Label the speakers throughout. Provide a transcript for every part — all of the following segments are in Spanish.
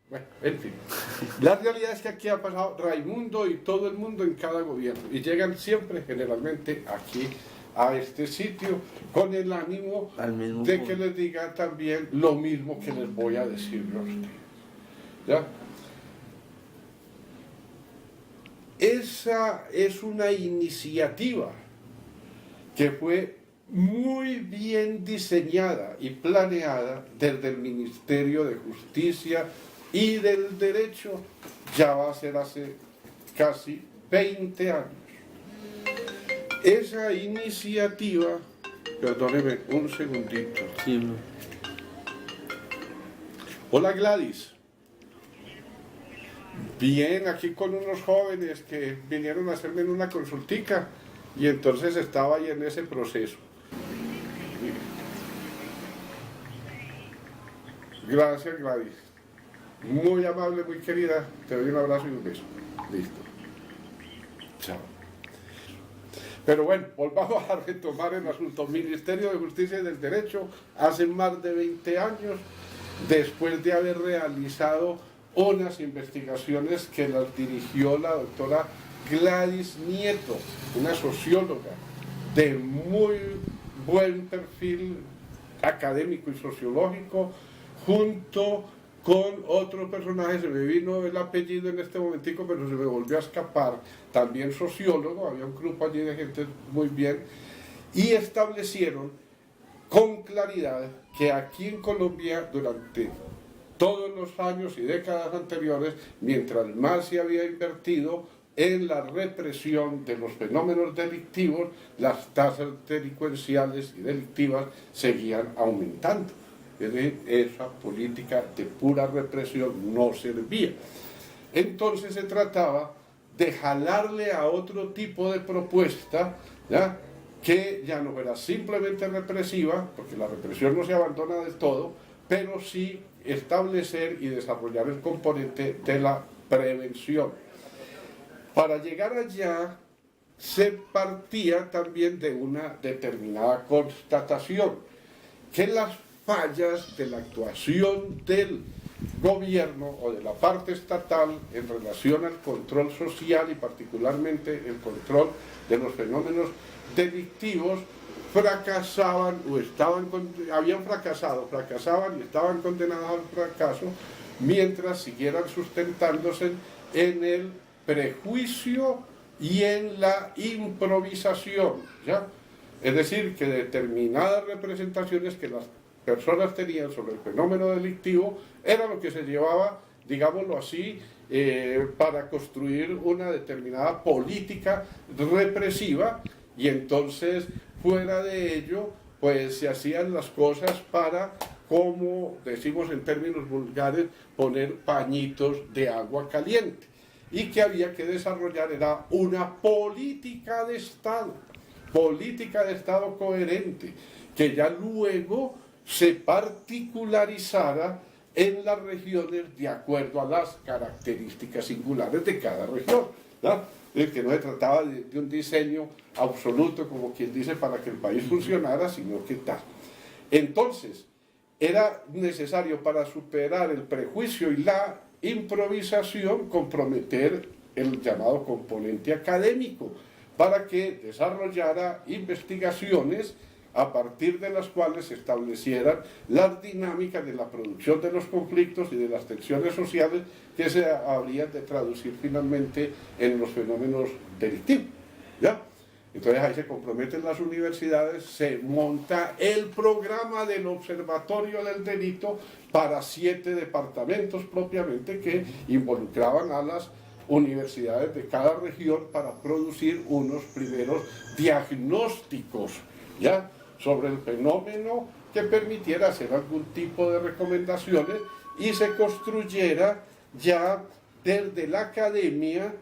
Speaker 1: Bueno, en fin. La realidad es que aquí ha pasado Raimundo y todo el mundo en cada gobierno. Y llegan siempre, generalmente, aquí a este sitio con el ánimo de que les diga también lo mismo que les voy a decir a ustedes. ¿Ya? Esa es una iniciativa que fue muy bien diseñada y planeada desde el Ministerio de Justicia y del Derecho, ya va a ser hace casi 20 años. Esa iniciativa, perdóneme un segundito.
Speaker 2: Sí,
Speaker 1: Hola Gladys. Bien, aquí con unos jóvenes que vinieron a hacerme una consultica y entonces estaba ahí en ese proceso. Gracias Gladys. Muy amable, muy querida. Te doy un abrazo y un beso. Listo. Chao. Pero bueno, volvamos a retomar el asunto. Ministerio de Justicia y del Derecho, hace más de 20 años, después de haber realizado unas investigaciones que las dirigió la doctora Gladys Nieto, una socióloga de muy buen perfil académico y sociológico, junto con otro personaje, se me vino el apellido en este momentico, pero se me volvió a escapar, también sociólogo, había un grupo allí de gente muy bien, y establecieron con claridad que aquí en Colombia, durante todos los años y décadas anteriores, mientras más se había invertido en la represión de los fenómenos delictivos, las tasas delincuenciales y delictivas seguían aumentando. Es decir, esa política de pura represión no servía. Entonces se trataba de jalarle a otro tipo de propuesta, ¿ya?, que ya no era simplemente represiva, porque la represión no se abandona del todo, pero sí establecer y desarrollar el componente de la prevención. Para llegar allá se partía también de una determinada constatación, que las fallas de la actuación del gobierno o de la parte estatal en relación al control social y particularmente el control de los fenómenos delictivos fracasaban o habían fracasaban y estaban condenados al fracaso mientras siguieran sustentándose en el prejuicio y en la improvisación, ¿ya? Es decir, que determinadas representaciones que las personas tenían sobre el fenómeno delictivo era lo que se llevaba, digámoslo así, para construir una determinada política represiva, y entonces fuera de ello pues se hacían las cosas para, como decimos en términos vulgares, poner pañitos de agua caliente, y que había que desarrollar era una política de Estado coherente, que ya luego se particularizara en las regiones de acuerdo a las características singulares de cada región, ¿no? Es que no se trataba de un diseño absoluto, como quien dice, para que el país funcionara, sino que tal. Entonces, era necesario, para superar el prejuicio y la improvisación, comprometer el llamado componente académico, para que desarrollara investigaciones a partir de las cuales se establecieran las dinámicas de la producción de los conflictos y de las tensiones sociales que se habrían de traducir finalmente en los fenómenos delictivos, ¿ya? Entonces ahí se comprometen las universidades, se monta el programa del Observatorio del Delito para 7 departamentos propiamente, que involucraban a las universidades de cada región para producir unos primeros diagnósticos, ¿ya?, sobre el fenómeno, que permitiera hacer algún tipo de recomendaciones y se construyera ya desde la academia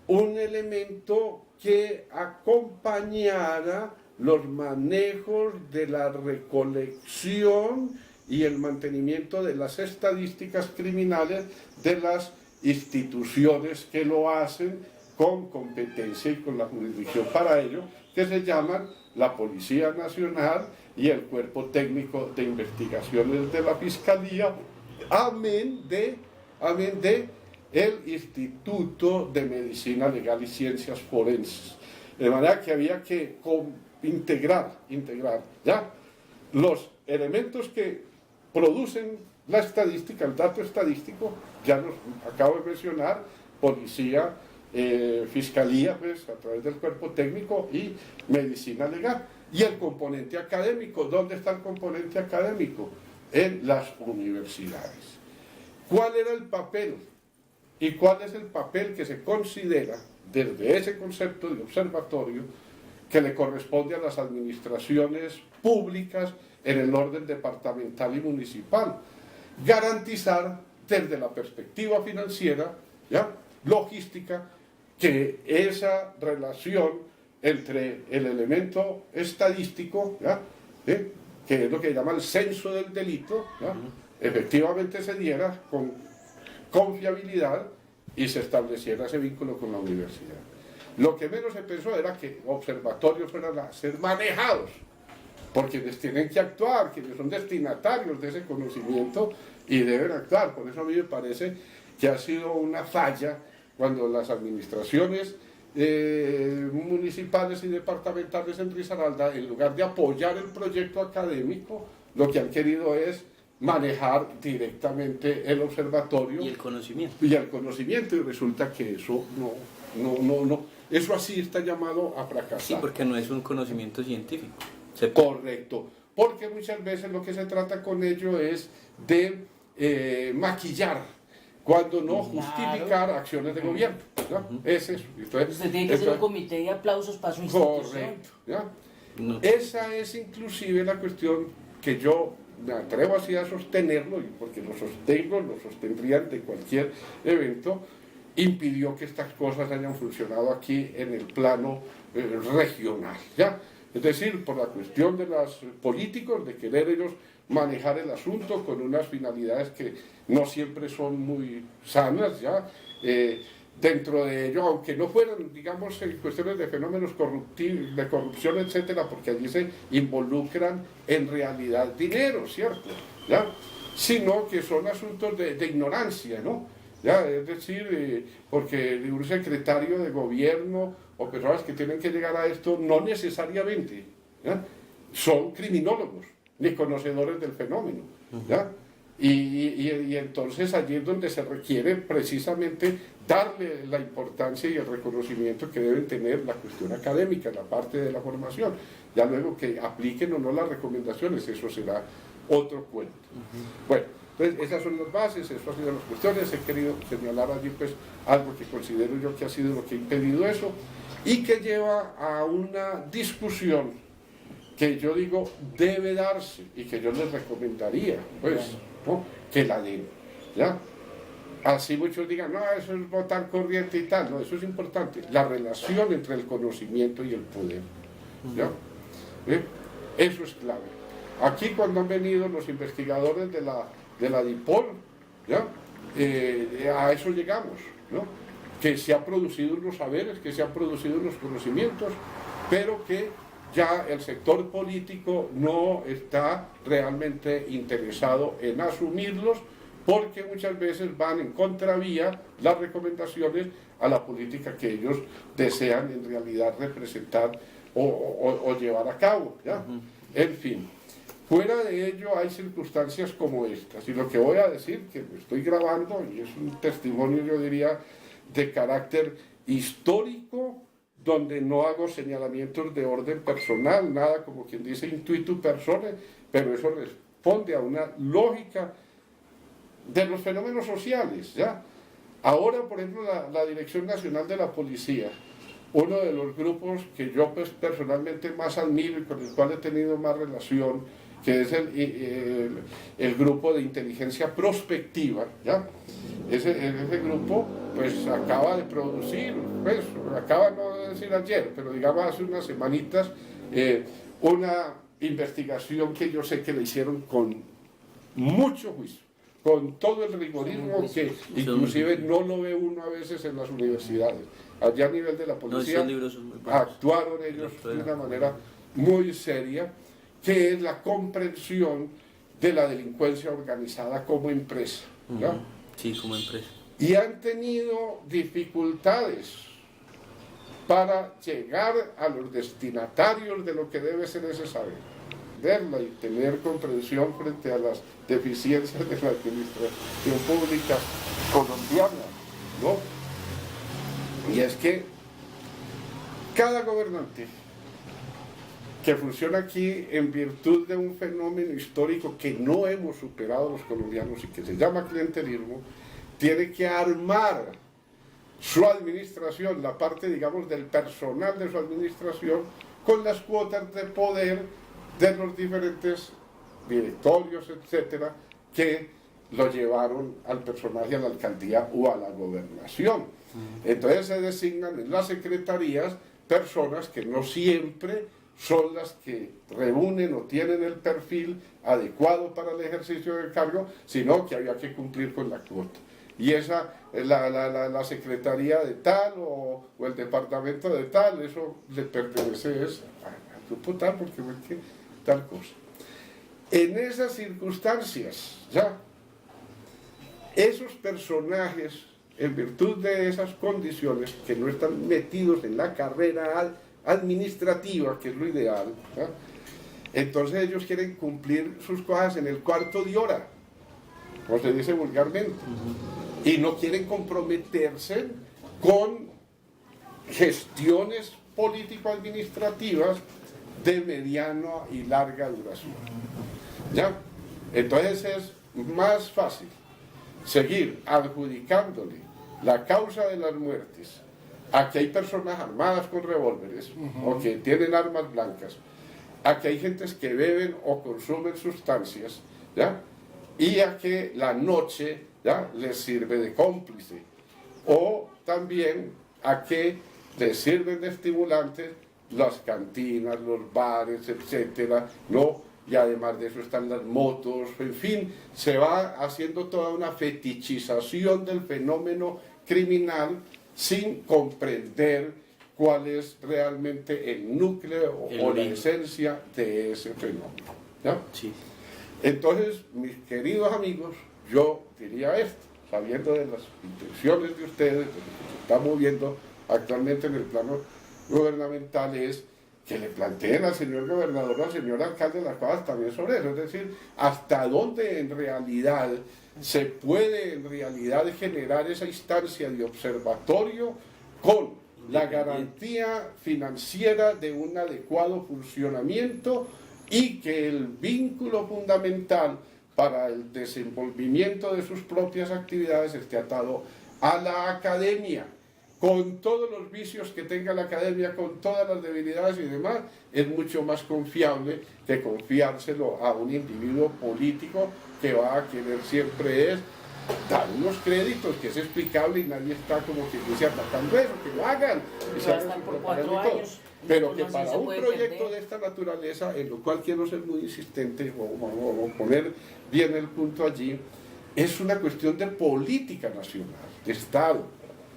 Speaker 1: un elemento que acompañara los manejos de la recolección y el mantenimiento de las estadísticas criminales de las instituciones que lo hacen con competencia y con la jurisdicción para ello, que se llaman la Policía Nacional y el Cuerpo Técnico de Investigaciones de la Fiscalía, amén de amén de el Instituto de Medicina Legal y Ciencias Forenses. De manera que había que integrar, ¿ya? Los elementos que producen la estadística, el dato estadístico, ya los acabo de mencionar, policía, fiscalía, pues, a través del cuerpo técnico y medicina legal. Y el componente académico, ¿dónde está el componente académico? En las universidades. ¿Cuál era el papel? ¿Y cuál es el papel que se considera desde ese concepto de observatorio que le corresponde a las administraciones públicas en el orden departamental y municipal? Garantizar desde la perspectiva financiera, ¿ya?, logística, que esa relación entre el elemento estadístico, ¿ya?, que es lo que llama el censo del delito, ¿ya?, efectivamente se diera con confiabilidad y se estableciera ese vínculo con la universidad. Lo que menos se pensó era que observatorios fueran a ser manejados por quienes tienen que actuar, quienes son destinatarios de ese conocimiento y deben actuar. Por eso a mí me parece que ha sido una falla cuando las administraciones municipales y departamentales en Risaralda, en lugar de apoyar el proyecto académico, lo que han querido es manejar directamente el observatorio
Speaker 2: y el conocimiento.
Speaker 1: Y resulta que eso no, eso así está llamado a fracasar.
Speaker 2: Sí, porque no es un conocimiento científico.
Speaker 1: Correcto, porque muchas veces lo que se trata con ello es de maquillar, cuando no justificar acciones de gobierno, ¿no? Es eso. Entonces,
Speaker 3: usted tiene que ser un comité de aplausos para su institución.
Speaker 1: Correcto, ¿ya?
Speaker 2: No.
Speaker 1: Esa es inclusive la cuestión que yo me atrevo así a sostenerlo, y porque lo sostendría ante cualquier evento, impidió que estas cosas hayan funcionado aquí en el plano regional, ¿ya? Es decir, por la cuestión de los políticos, de querer ellos manejar el asunto con unas finalidades que no siempre son muy sanas, ¿ya? Dentro de ello, aunque no fueran, digamos, en cuestiones de fenómenos de corrupción, etcétera, porque allí se involucran en realidad dinero, ¿cierto? ¿Ya? Sino que son asuntos de ignorancia, ¿no? ¿Ya? Es decir, porque un secretario de gobierno o personas que tienen que llegar a esto no necesariamente, ¿ya?, son criminólogos ni conocedores del fenómeno, ¿ya? Y entonces allí es donde se requiere precisamente darle la importancia y el reconocimiento que deben tener la cuestión académica, la parte de la formación. Ya luego que apliquen o no las recomendaciones, eso será otro cuento. Bueno, entonces esas son las bases, eso ha sido las cuestiones. He querido señalar allí pues algo que considero yo que ha sido lo que ha impedido eso y que lleva a una discusión que yo digo debe darse y que yo les recomendaría, pues, ¿no?, que la den, ¿ya? Así muchos digan, no, eso es votar corriente y tal, no, eso es importante, la relación entre el conocimiento y el poder, ¿ya? Eso es clave. Aquí cuando han venido los investigadores de la DIPOL, ¿ya?, a eso llegamos, ¿no?, que se han producido unos saberes, que se han producido unos conocimientos, pero que ya el sector político no está realmente interesado en asumirlos, porque muchas veces van en contravía las recomendaciones a la política que ellos desean en realidad representar o llevar a cabo, ¿ya? En fin, fuera de ello hay circunstancias como estas, y lo que voy a decir, que lo estoy grabando, y es un testimonio, yo diría, de carácter histórico, donde no hago señalamientos de orden personal, nada como quien dice intuitu personae, pero eso responde a una lógica de los fenómenos sociales, ¿ya? Ahora, por ejemplo, la Dirección Nacional de la Policía, uno de los grupos que yo pues, personalmente más admiro y con el cual he tenido más relación, que es el grupo de inteligencia prospectiva, ¿ya? Ese grupo pues acaba de producir, pues acaba no de decir ayer, pero digamos hace unas semanitas, una investigación que yo sé que le hicieron con mucho juicio, con todo el rigorismo que inclusive no lo ve uno a veces en las universidades. Allá a nivel de la policía actuaron ellos de una manera muy seria, que es la comprensión de la delincuencia organizada como empresa, ¿no?
Speaker 2: Sí, como empresa.
Speaker 1: y han tenido dificultades para llegar a los destinatarios de lo que debe ser ese saber, verla y tener comprensión frente a las deficiencias de la administración pública colombiana, ¿no? Y es que cada gobernante que funciona aquí en virtud de un fenómeno histórico que no hemos superado los colombianos y que se llama clientelismo, tiene que armar su administración, la parte, digamos, del personal de su administración, con las cuotas de poder de los diferentes directorios, etcétera, que lo llevaron al personaje a la alcaldía o a la gobernación. Entonces se designan en las secretarías personas que no siempre son las que reúnen o tienen el perfil adecuado para el ejercicio del cargo, sino que había que cumplir con la cuota. Y esa, la secretaría de tal o el departamento de tal, eso le pertenece al grupo tal, porque fue que tal cosa. En esas circunstancias, ya, esos personajes, en virtud de esas condiciones, que no están metidos en la carrera administrativa, que es lo ideal, ¿ya? Entonces ellos quieren cumplir sus cosas en el cuarto de hora, como se dice vulgarmente, y no quieren comprometerse con gestiones político-administrativas de mediana y larga duración, ¿ya? Entonces es más fácil seguir adjudicándole la causa de las muertes a que hay personas armadas con revólveres o que tienen armas blancas, a que hay gentes que beben o consumen sustancias, ¿ya? Y a que la noche, ¿ya?, les sirve de cómplice, o también a que les sirven de estimulantes las cantinas, los bares, etcétera, ¿no? Y además de eso están las motos, en fin, se va haciendo toda una fetichización del fenómeno criminal sin comprender cuál es realmente el núcleo o la esencia de ese fenómeno, ¿ya?
Speaker 2: Sí.
Speaker 1: Entonces, mis queridos amigos, yo diría esto, sabiendo de las intenciones de ustedes, de lo que se está moviendo actualmente en el plano gubernamental, es que le planteen al señor gobernador o al señor alcalde las cosas también sobre eso, es decir, hasta dónde en realidad se puede en realidad generar esa instancia de observatorio con la garantía financiera de un adecuado funcionamiento y que el vínculo fundamental para el desenvolvimiento de sus propias actividades esté atado a la academia, con todos los vicios que tenga la academia, con todas las debilidades y demás. Es mucho más confiable que confiárselo a un individuo político que va a querer siempre es dar unos créditos, que es explicable y nadie está como que dice atacando eso, que lo hagan, que se hagan
Speaker 3: por
Speaker 1: su
Speaker 3: 4
Speaker 1: propaganda y todo.
Speaker 3: años.
Speaker 1: Pero que
Speaker 3: Entonces,
Speaker 1: para
Speaker 3: se
Speaker 1: un
Speaker 3: puede
Speaker 1: proyecto
Speaker 3: perder.
Speaker 1: de esta naturaleza, en lo cual quiero ser muy insistente o poner bien el punto allí, es una cuestión de política nacional, de Estado.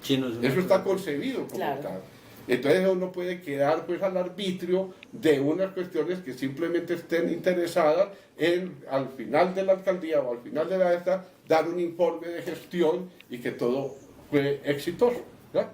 Speaker 2: Sí, no es una
Speaker 1: Eso está
Speaker 2: cosa.
Speaker 1: concebido como
Speaker 3: Claro.
Speaker 1: tal. Entonces uno puede quedar pues al arbitrio de unas cuestiones que simplemente estén interesadas en, al final de la alcaldía o al final de la esta, dar un informe de gestión y que todo fue exitoso, ¿ya?